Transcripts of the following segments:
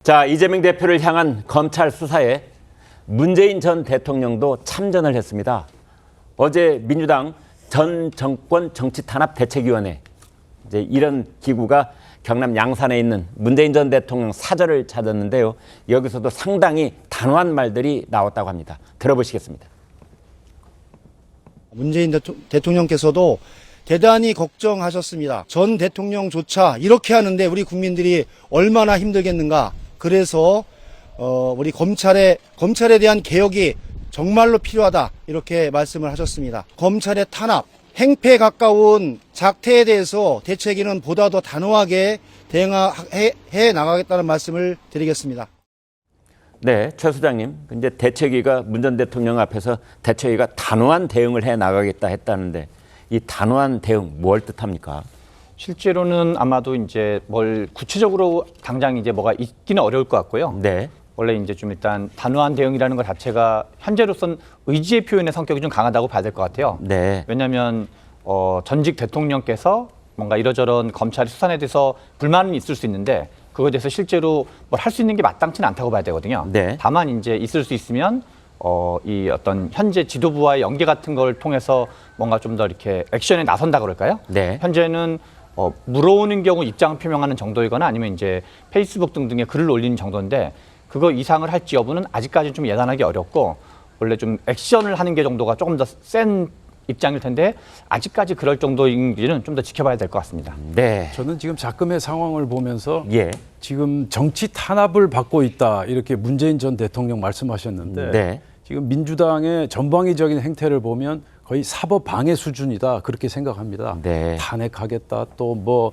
자, 이재명 대표를 향한 검찰 수사에 문재인 전 대통령도 참전을 했습니다. 어제 민주당 전 정권 정치탄압대책위원회, 이제 이런 기구가 경남 양산에 있는 문재인 전 대통령 사저를 찾았는데요. 여기서도 상당히 단호한 말들이 나왔다고 합니다. 들어보시겠습니다. 문재인 대통령께서도 대단히 걱정하셨습니다. 전 대통령조차 이렇게 하는데 우리 국민들이 얼마나 힘들겠는가. 그래서 우리 검찰에 대한 개혁이 정말로 필요하다 이렇게 말씀을 하셨습니다. 검찰의 탄압, 행패에 가까운 작태에 대해서 대책위는 보다 더 단호하게 대응해 나가겠다는 말씀을 드리겠습니다. 네, 최 소장님. 이제 대책위가 문 전 대통령 앞에서 대책위가 단호한 대응을 해 나가겠다 했다는데 이 단호한 대응 뭘 뜻합니까? 실제로는 아마도 이제 뭘 구체적으로 당장 이제 뭐가 있기는 어려울 것 같고요. 네. 원래 이제 좀 일단 단호한 대응이라는 것 자체가 현재로선 의지의 표현의 성격이 좀 강하다고 봐야 될 것 같아요. 네. 왜냐하면 전직 대통령께서 뭔가 이러저런 검찰의 수사에 대해서 불만은 있을 수 있는데 그거에 대해서 실제로 뭘 할 수 있는 게 마땅치는 않다고 봐야 되거든요. 네. 다만 이제 있을 수 있으면 이 어떤 현재 지도부와의 연계 같은 걸 통해서 뭔가 좀 더 이렇게 액션에 나선다 그럴까요? 네. 현재는 물어오는 경우 입장을 표명하는 정도이거나 아니면 이제 페이스북 등등에 글을 올리는 정도인데 그거 이상을 할지 여부는 아직까지 좀 예단하기 어렵고 원래 좀 액션을 하는 게 정도가 조금 더 센 입장일 텐데 아직까지 그럴 정도인지는 좀 더 지켜봐야 될 것 같습니다. 네. 저는 지금 작금의 상황을 보면서 예. 지금 정치 탄압을 받고 있다 이렇게 문재인 전 대통령 말씀하셨는데 네. 지금 민주당의 전방위적인 행태를 보면 거의 사법 방해 수준이다 그렇게 생각합니다. 네. 탄핵하겠다 또 뭐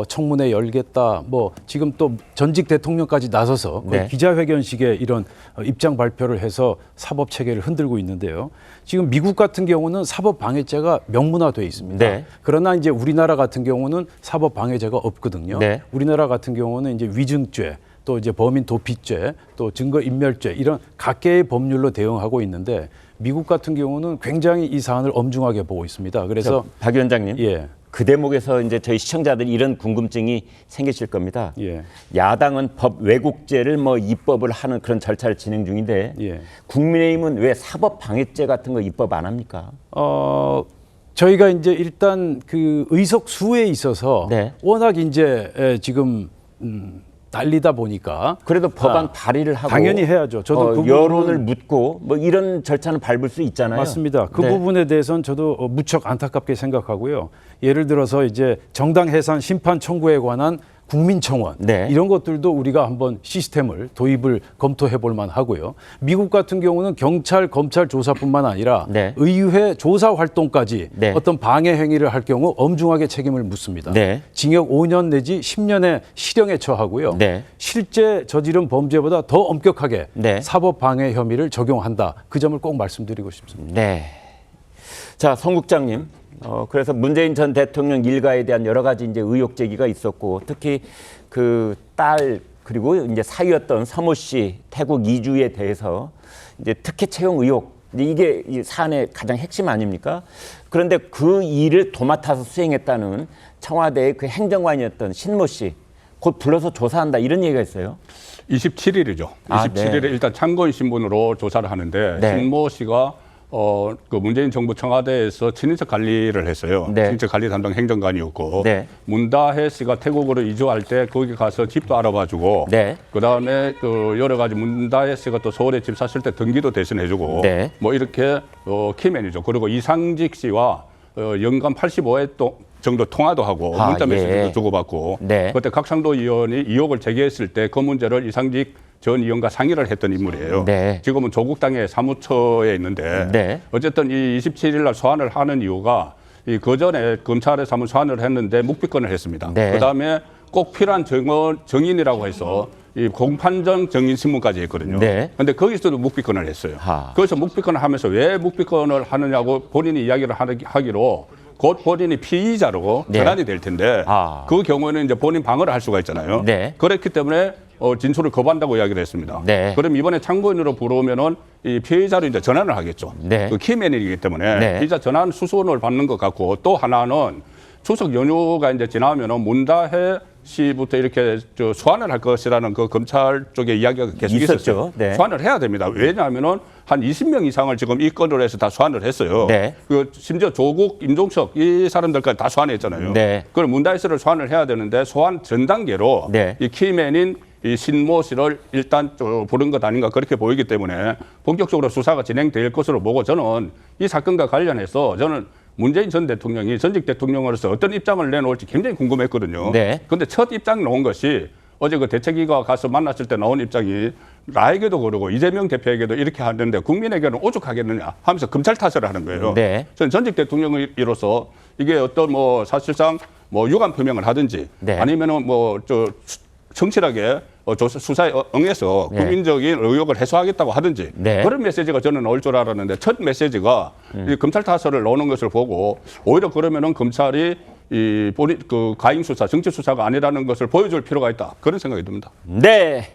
청문회 열겠다 뭐 지금 또 전직 대통령까지 나서서 거의 네. 기자회견식의 이런 입장 발표를 해서 사법 체계를 흔들고 있는데요. 지금 미국 같은 경우는 사법 방해죄가 명문화돼 있습니다. 네. 그러나 이제 우리나라 같은 경우는 사법 방해죄가 없거든요. 네. 우리나라 같은 경우는 이제 위증죄 또 이제 범인 도피죄 또 증거인멸죄 이런 각계의 법률로 대응하고 있는데 미국 같은 경우는 굉장히 이 사안을 엄중하게 보고 있습니다. 그래서 박 위원장님. 예. 그 대목에서 이제 저희 시청자들이 이런 궁금증이 생기실 겁니다. 예. 야당은 법 왜곡죄를 뭐 입법을 하는 그런 절차를 진행 중인데 예. 국민의힘은 왜 사법 방해죄 같은 거 입법 안 합니까? 저희가 이제 일단 그 의석 수에 있어서 네. 워낙 이제 지금 난리다 보니까 그래도 법안 발의를 하고 당연히 해야죠. 저도 그 부분은- 여론을 묻고 뭐 이런 절차는 밟을 수 있잖아요. 맞습니다. 그 네. 부분에 대해서는 저도 무척 안타깝게 생각하고요. 예를 들어서 이제 정당 해산 심판 청구에 관한 국민청원 네. 이런 것들도 우리가 한번 시스템을 도입을 검토해 볼 만하고요. 미국 같은 경우는 경찰, 검찰 조사뿐만 아니라 네. 의회 조사 활동까지 네. 어떤 방해 행위를 할 경우 엄중하게 책임을 묻습니다. 네. 징역 5년 내지 10년의 실형에 처하고요. 네. 실제 저지른 범죄보다 더 엄격하게 네. 사법 방해 혐의를 적용한다. 그 점을 꼭 말씀드리고 싶습니다. 네. 자, 성 국장님. 그래서 문재인 전 대통령 일가에 대한 여러 가지 이제 의혹 제기가 있었고 특히 그 딸 그리고 이제 사위였던 서모 씨 태국 이주에 대해서 이제 특혜 채용 의혹 이게 이 사안의 가장 핵심 아닙니까? 그런데 그 일을 도맡아서 수행했다는 청와대의 그 행정관이었던 신모 씨 곧 불러서 조사한다 이런 얘기가 있어요. 27일이죠. 아, 27일에 네. 일단 참고인 신분으로 조사를 하는데 네. 신모 씨가 그 문재인 정부 청와대에서 친인척 관리를 했어요. 네. 친인척 관리 담당 행정관이었고 네. 문다혜 씨가 태국으로 이주할 때 거기 가서 집도 알아봐주고 네. 그다음에 그 여러 가지 문다혜 씨가 또 서울에 집 샀을 때 등기도 대신해주고 네. 뭐 이렇게 키맨이죠. 그리고 이상직 씨와 연간 85회 정도 통화도 하고 문자 메시지도 예. 주고받고 네. 그때 각상도 의원이 의혹을 제기했을 때 그 문제를 이상직 전 의원과 상의를 했던 인물이에요. 네. 지금은 조국당의 사무처에 있는데 네. 어쨌든 이 27일 날 소환을 하는 이유가 이 그전에 검찰에 사무 소환을 했는데 묵비권을 했습니다. 네. 그다음에 꼭 필요한 정인이라고 해서 이 공판정 정인 신문까지 했거든요. 네. 근데 거기서도 묵비권을 했어요. 하. 그래서 묵비권을 하면서 왜 묵비권을 하느냐고 본인이 이야기를 하기로 곧 본인이 피의자로 네. 전환이 될 텐데 아. 그 경우에는 이제 본인 방어를 할 수가 있잖아요. 네. 그렇기 때문에 진술을 거부한다고 이야기를 했습니다. 네. 그럼 이번에 참고인으로 불러오면은 이 피의자로 이제 전환을 하겠죠. 네. 그 키맨이기 때문에 네. 피의자 전환 수순을 받는 것 같고 또 하나는 추석 연휴가 이제 지나면은 문다혜 씨부터 이렇게 소환을 할 것이라는 그 검찰 쪽의 이야기가 계속 있었죠. 있었죠. 네. 소환을 해야 됩니다. 왜냐하면은 한 20명 이상을 지금 이 건으로 해서 다 소환을 했어요. 네. 그 심지어 조국, 임종석 이 사람들까지 다 소환했잖아요. 네. 그걸 문다이스를 소환을 해야 되는데 소환 전 단계로 네. 이 키맨인 이 신모 씨를 일단 부른 것 아닌가 그렇게 보이기 때문에 본격적으로 수사가 진행될 것으로 보고 저는 이 사건과 관련해서 저는 문재인 전 대통령이 전직 대통령으로서 어떤 입장을 내놓을지 굉장히 궁금했거든요. 네. 그런데 첫 입장 나온 것이 어제 그 대책위가 가서 만났을 때 나온 입장이 나에게도 그러고 이재명 대표에게도 이렇게 하는데 국민에게는 오죽하겠느냐 하면서 검찰 탓을 하는 거예요. 네. 저는 전직 대통령으로서 이게 어떤 뭐 사실상 뭐 유감 표명을 하든지 네. 아니면은 뭐 성실하게 수사에 응해서 네. 국민적인 의혹을 해소하겠다고 하든지 네. 그런 메시지가 저는 나올 줄 알았는데 첫 메시지가 이 검찰 타설을 넣는 것을 보고 오히려 그러면은 검찰이 이 본인 그 가임 수사, 정치 수사가 아니라는 것을 보여줄 필요가 있다 그런 생각이 듭니다. 네.